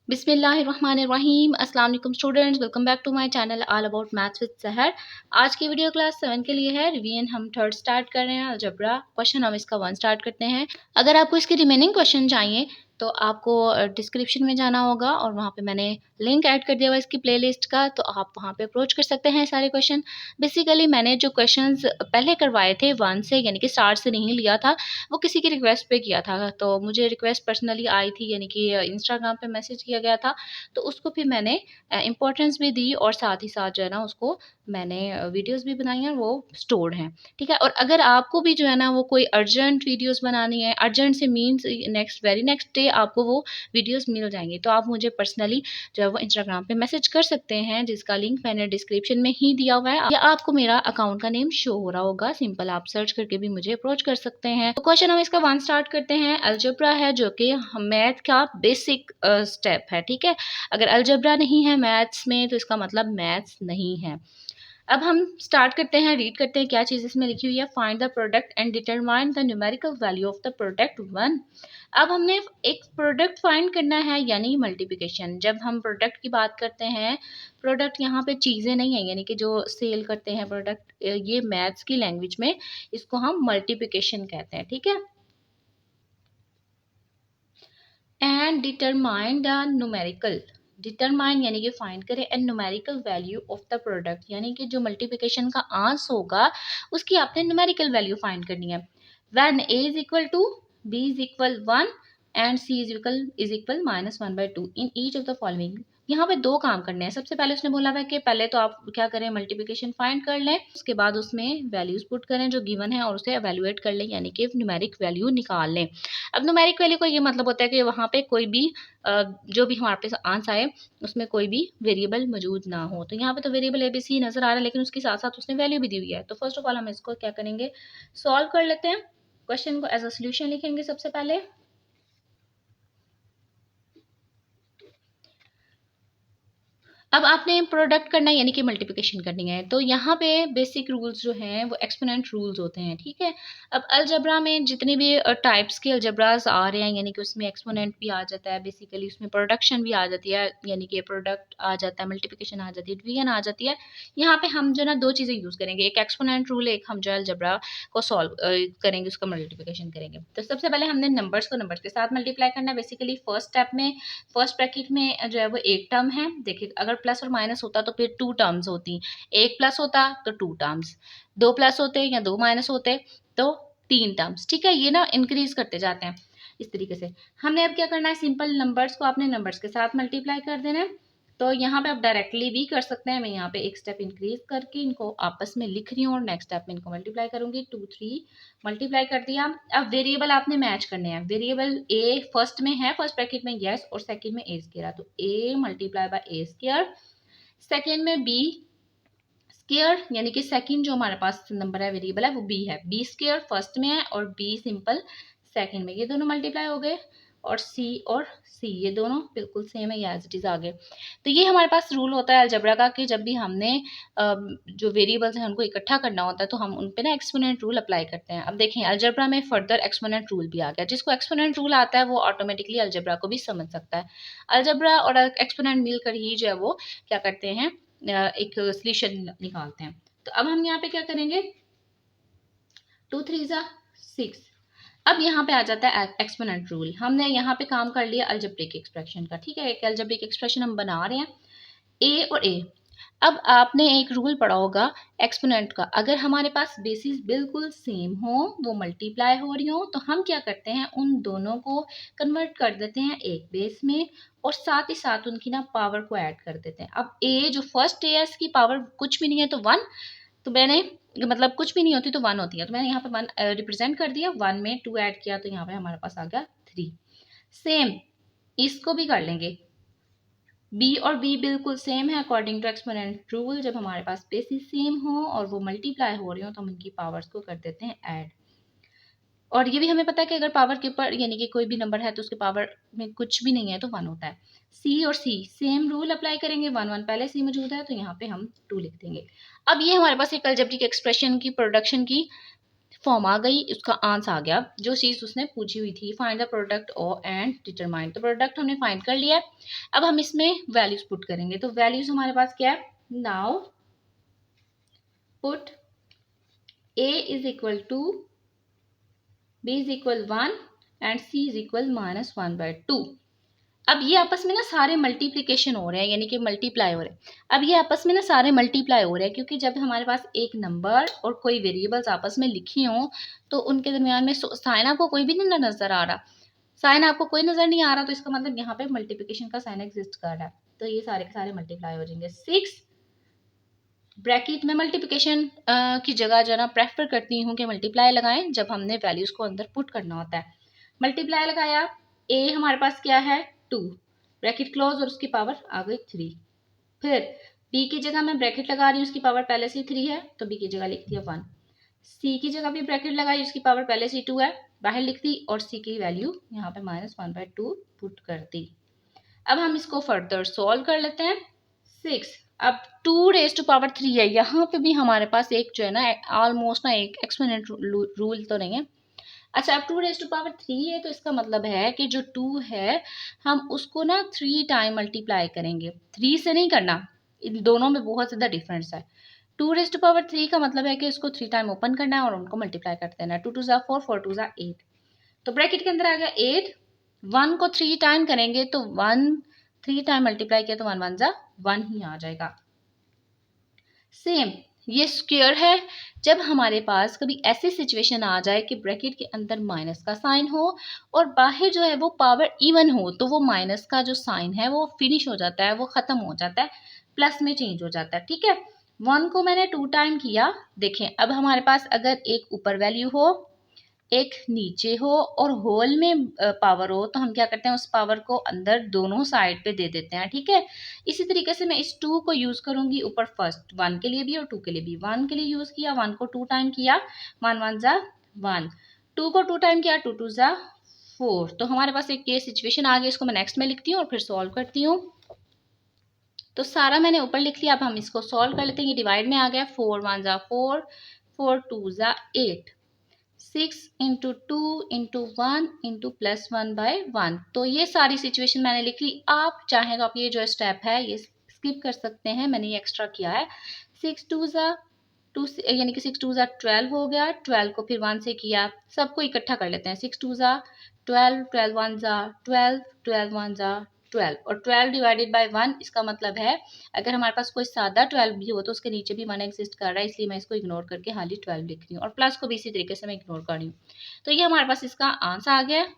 बिस्मिल्लाहिर्रहमानिर्रहीम। अस्सलाम वालेकुम students, welcome back to my channel all about maths with Sahar. आज की वीडियो क्लास 7 के लिए है। रिवीजन हम थर्ड स्टार्ट कर रहे हैं, अलजबरा क्वेश्चन हम इसका 1 स्टार्ट करते हैं। अगर आपको इसके रिमेनिंग क्वेश्चन चाहिए तो आपको डिस्क्रिप्शन में जाना होगा और वहाँ पे मैंने लिंक ऐड कर दिया हुआ इसकी प्लेलिस्ट का, तो आप वहाँ पे अप्रोच कर सकते हैं सारे क्वेश्चन। बेसिकली मैंने जो क्वेश्चंस पहले करवाए थे 1 से, यानी कि स्टार्ट से नहीं लिया था, वो किसी की रिक्वेस्ट पे किया था, तो मुझे रिक्वेस्ट पर्सनली आई थी, यानी कि इंस्टाग्राम पे मैसेज किया गया था, तो उसको फिर मैंने इम्पोर्टेंस भी दी और साथ ही साथ जो है ना उसको मैंने वीडियोस भी बनाई हैं, वो स्टोर्ड हैं। ठीक है, और अगर आपको भी जो है ना वो कोई अर्जेंट वीडियोस बनानी है, अर्जेंट से मीन्स वेरी नेक्स्ट डे आपको वो वीडियोस मिल जाएंगी, तो आप मुझे पर्सनली जो है वो इंस्टाग्राम पे मैसेज कर सकते हैं, जिसका लिंक मैंने डिस्क्रिप्शन में ही दिया हुआ है, या आपको मेरा अकाउंट का नेम शो हो रहा होगा, सिंपल आप सर्च करके भी मुझे अप्रोच कर सकते हैं। तो क्वेश्चन हम इसका 1 स्टार्ट करते हैं। अलजेब्रा है जो कि मैथ का बेसिक स्टेप है। ठीक है, अगर अलजेब्रा नहीं है मैथ्स में तो इसका मतलब मैथ्स नहीं है। अब हम स्टार्ट करते हैं, रीड करते हैं क्या चीज़ इसमें लिखी हुई है। Find the product and determine the numerical value of the product 1। अब हमने एक प्रोडक्ट फाइंड करना है, यानी मल्टीप्लिकेशन। जब हम प्रोडक्ट की बात करते हैं, प्रोडक्ट यहाँ पे चीज़ें नहीं है, यानी कि जो सेल करते हैं प्रोडक्ट, ये मैथ्स की लैंग्वेज में इसको हम मल्टीप्लिकेशन कहते हैं। ठीक है, and determine the numerical, determine यानी कि फाइंड करें, and numerical value of the product, यानी कि जो मल्टीप्लिकेशन का आंसर होगा उसकी आपने न्यूमेरिकल वैल्यू फाइंड करनी है। When a is equal to b is equal 1 and c is equal -1/2 in each of the following. यहाँ पे दो काम करने हैं। सबसे पहले उसने बोला है कि पहले तो आप क्या करें, मल्टीप्लिकेशन फाइंड कर लें, उसके बाद उसमें वैल्यूज पुट करें जो गिवन है और उसे एवेल्युएट कर लें, यानी कि न्यूमेरिक वैल्यू निकाल लें। अब न्यूमेरिक वैल्यू का ये मतलब होता है कि वहाँ पे कोई भी जो भी हमारे पास आंसर आए उसमें कोई भी वेरिएबल मौजूद ना हो। तो यहाँ पे तो वेरिएबल ABC नजर आ रहा है, लेकिन उसके साथ साथ उसने वैल्यू भी दी हुई है। तो फर्स्ट ऑफ ऑल हम इसको क्या करेंगे, सॉल्व कर लेते हैं। क्वेश्चन को एज अ सोल्यूशन लिखेंगे सबसे पहले। अब आपने प्रोडक्ट करना है, यानी कि मल्टीप्लिकेशन करनी है, तो यहाँ पे बेसिक रूल्स जो हैं वो एक्सपोनेंट रूल्स होते हैं। ठीक है, अब अलजबरा में जितने भी टाइप्स के अलजबराज आ रहे हैं, यानी कि उसमें एक्सपोनेंट भी आ जाता है, बेसिकली उसमें प्रोडक्शन भी आ जाती है, यानी कि प्रोडक्ट आ जाता है, मल्टीप्लिकेशन आ जाती है, डिवीजन आ जाती है। यहाँ पे हम जो ना दो चीज़ें यूज़ करेंगे, एक एक्सपोनेंट रूल, एक हम जो अलजबरा को सॉल्व करेंगे, उसका मल्टीप्लिकेशन करेंगे। तो सबसे पहले हमने नंबर्स को नंबर्स के साथ मल्टीप्लाई करना है। बेसिकली फर्स्ट स्टेप में, फर्स्ट ब्रैकेट में जो है वो एक टर्म है। देखिए, अगर प्लस और माइनस होता तो फिर 2 टर्म्स होती, एक प्लस होता तो 2 टर्म्स, 2 प्लस होते या 2 माइनस होते तो 3 टर्म्स। ठीक है, ये ना इंक्रीज करते जाते हैं इस तरीके से। हमने अब क्या करना है, सिंपल नंबर्स को आपने नंबर्स के साथ मल्टीप्लाई कर देना है। तो यहाँ पे आप डायरेक्टली भी कर सकते हैं। मैं यहाँ पे एक स्टेप इंक्रीज करके इनको आपस में लिख रही हूँ और नेक्स्ट स्टेप में इनको मल्टीप्लाई करूंगी। 2 3 मल्टीप्लाई कर दिया। अब वेरिएबल आपने मैच करने हैं। वेरिएबल ए फर्स्ट में है, फर्स्ट ब्रैकेट में यस, और सेकंड में ए स्क्वायर है, तो a multiply by a square. Second में बी स्क्वायर, यानी कि सेकंड जो हमारे पास नंबर है, वेरिएबल है, वो बी है। बी स्क्वायर फर्स्ट में है और बी सिंपल सेकंड में, ये दोनों मल्टीप्लाई हो गए। और सी ये दोनों बिल्कुल सेम है, ये एज इट इज आ गए। तो ये हमारे पास रूल होता है अलजबरा का कि जब भी हमने जो वेरिएबल्स हैं उनको इकट्ठा करना होता है तो हम उन पे ना एक्सपोनेंट रूल अप्लाई करते हैं। अब देखें, अलजबरा में फर्दर एक्सपोनेंट रूल भी आ गया। जिसको एक्सपोनेंट रूल आता है वो ऑटोमेटिकली अलजबरा को भी समझ सकता है। अलजबरा और एक्सपोनेंट मिलकर ही जो है वो क्या करते हैं, एक सोल्यूशन निकालते हैं। तो अब हम यहाँ पे क्या करेंगे, 2 3 जा 6। अब यहाँ पे आ जाता है एक्सपोनेंट रूल। हमने यहाँ पे काम कर लिया अलजेब्रिक एक्सप्रेशन का। ठीक है, एक अलजेब्रिक एक्सप्रेशन हम बना रहे हैं, ए और ए। अब आपने एक रूल पढ़ा होगा एक्सपोनेंट का, अगर हमारे पास बेसिस बिल्कुल सेम हो, वो मल्टीप्लाई हो रही हो, तो हम क्या करते हैं, उन दोनों को कन्वर्ट कर देते हैं एक बेस में, और साथ ही साथ उनकी ना पावर को ऐड कर देते हैं। अब ए जो फर्स्ट ए है, इसकी पावर कुछ भी नहीं है तो 1, तो मैंने मतलब कुछ भी नहीं होती तो 1 होती है, तो मैंने यहाँ पे 1 रिप्रेजेंट कर दिया। 1 में 2 ऐड किया तो यहाँ पे हमारे पास आ गया 3। सेम इसको भी कर लेंगे, बी और बी बिल्कुल सेम है अकॉर्डिंग टू एक्सपोनेंट रूल। जब हमारे पास बेसिस सेम हो और वो मल्टीप्लाई हो रही हो तो हम उनकी पावर्स को कर देते हैं ऐड। और ये भी हमें पता है कि अगर पावर के ऊपर यानी कि कोई भी नंबर है तो उसके पावर में कुछ भी नहीं है तो 1 होता है। सी और सी सेम रूल अप्लाई करेंगे। 1 1 पहले सी मौजूद है तो यहाँ पे हम 2 लिख देंगे। अब ये हमारे पास एक अलजेब्रिक एक्सप्रेशन की प्रोडक्शन की फॉर्म आ गई, उसका आंसर आ गया जो चीज़ उसने पूछी हुई थी, फाइंड द प्रोडक्ट और एंड डिटरमाइन। तो प्रोडक्ट हमने फाइंड कर लिया। अब हम इसमें वैल्यूज पुट करेंगे। तो वैल्यूज हमारे पास क्या है, now put a is equal to b is equal 1 and c is equal -1/2। अब ये आपस में ना सारे मल्टीप्लिकेशन हो रहे हैं, यानी कि मल्टीप्लाई हो रहे हैं। अब ये आपस में ना सारे मल्टीप्लाई हो रहे हैं, क्योंकि जब हमारे पास एक नंबर और कोई वेरिएबल्स आपस में लिखी हों तो उनके दरमियान में साइन आपको कोई भी नहीं नजर आ रहा, साइन आपको कोई नजर नहीं आ रहा, तो इसका मतलब यहाँ पे मल्टीप्लिकेशन का साइन एग्जिस्ट कर रहा है। तो ये सारे के सारे मल्टीप्लाई हो जाएंगे। 6 ब्रैकेट में मल्टीप्लिकेशन की जगह जो ना प्रेफर करती हूँ कि मल्टीप्लाई लगाएं जब हमने वैल्यूज को अंदर पुट करना होता है। मल्टीप्लाई लगाया, a हमारे पास क्या है 2, ब्रैकेट क्लोज और उसकी पावर आ गई 3। फिर b की जगह मैं ब्रैकेट लगा रही हूँ, उसकी पावर पहले से 3 है तो b की जगह लिख दिया 1। c की जगह भी ब्रैकेट लगाई, उसकी पावर पहले से 2 है, बाहर लिख दी और c की वैल्यू यहाँ पे -1/2 पुट कर दी। अब हम इसको फर्दर सॉल्व कर लेते हैं। 6 अब 2⁻³ है, यहाँ पे भी हमारे पास एक जो है ना ऑलमोस्ट ना एक एक्सपोनेंट रूल तो नहीं है। अच्छा, अब 2⁻³ है तो इसका मतलब है कि जो 2 है हम उसको ना 3 टाइम मल्टीप्लाई करेंगे, 3 से नहीं करना, इन दोनों में बहुत ज़्यादा डिफरेंस है। 2⁻³ का मतलब है कि इसको 3 टाइम ओपन करना है और उनको मल्टीप्लाई कर देना है। 2 2 4, 4 2 8, तो ब्रैकेट के अंदर आ गया 8। 1 को 3 टाइम करेंगे तो 1 3 टाइम मल्टीप्लाई किया तो 1 1 1 ही आ जाएगा। सेम ये स्क्वायर है। जब हमारे पास कभी ऐसी सिचुएशन आ जाए कि ब्रैकेट के अंदर माइनस का साइन हो और बाहर जो है वो पावर इवन हो, तो वो माइनस का जो साइन है वो फिनिश हो जाता है, वो खत्म हो जाता है, प्लस में चेंज हो जाता है। ठीक है, 1 को मैंने 2 टाइम किया। देखें, अब हमारे पास अगर एक ऊपर वैल्यू हो एक नीचे हो और होल में पावर हो तो हम क्या करते हैं, उस पावर को अंदर दोनों साइड पे दे देते हैं। ठीक है, इसी तरीके से मैं इस 2 को यूज करूंगी ऊपर फर्स्ट 1 के लिए भी और 2 के लिए भी। 1 के लिए यूज किया, 1 को 2 टाइम किया, 1 1 1, 2 को 2 टाइम किया, 2 2 4। तो हमारे पास एक ये सिचुएशन आ गई, इसको मैं नेक्स्ट में लिखती हूँ और फिर सॉल्व करती हूँ। तो सारा मैंने ऊपर लिख लिया, अब हम इसको सॉल्व कर लेते हैं। ये डिवाइड में आ गया, 4 1 4, 4 2 8, 6 इंटू 2 इंटू 1 इंटू +1/1। तो ये सारी सिचुएशन मैंने लिख ली। आप चाहें तो आप ये जो स्टेप है ये स्किप कर सकते हैं, मैंने ये एक्स्ट्रा किया है। 6 2 2 यानी कि 6 2 12 हो गया, 12 को फिर 1 से किया, सबको इकट्ठा कर लेते हैं। 6 2 12, 12 1 12, 12 1 12 और 12 डिवाइडेड बाय 1, इसका मतलब है अगर हमारे पास कोई सादा 12 भी हो तो उसके नीचे भी 1 एग्जिस्ट कर रहा है, इसलिए मैं इसको इग्नोर करके खाली 12 लिख रही हूँ और प्लस को भी इसी तरीके से मैं इग्नोर कर रही हूँ। तो ये हमारे पास इसका आंसर आ गया है।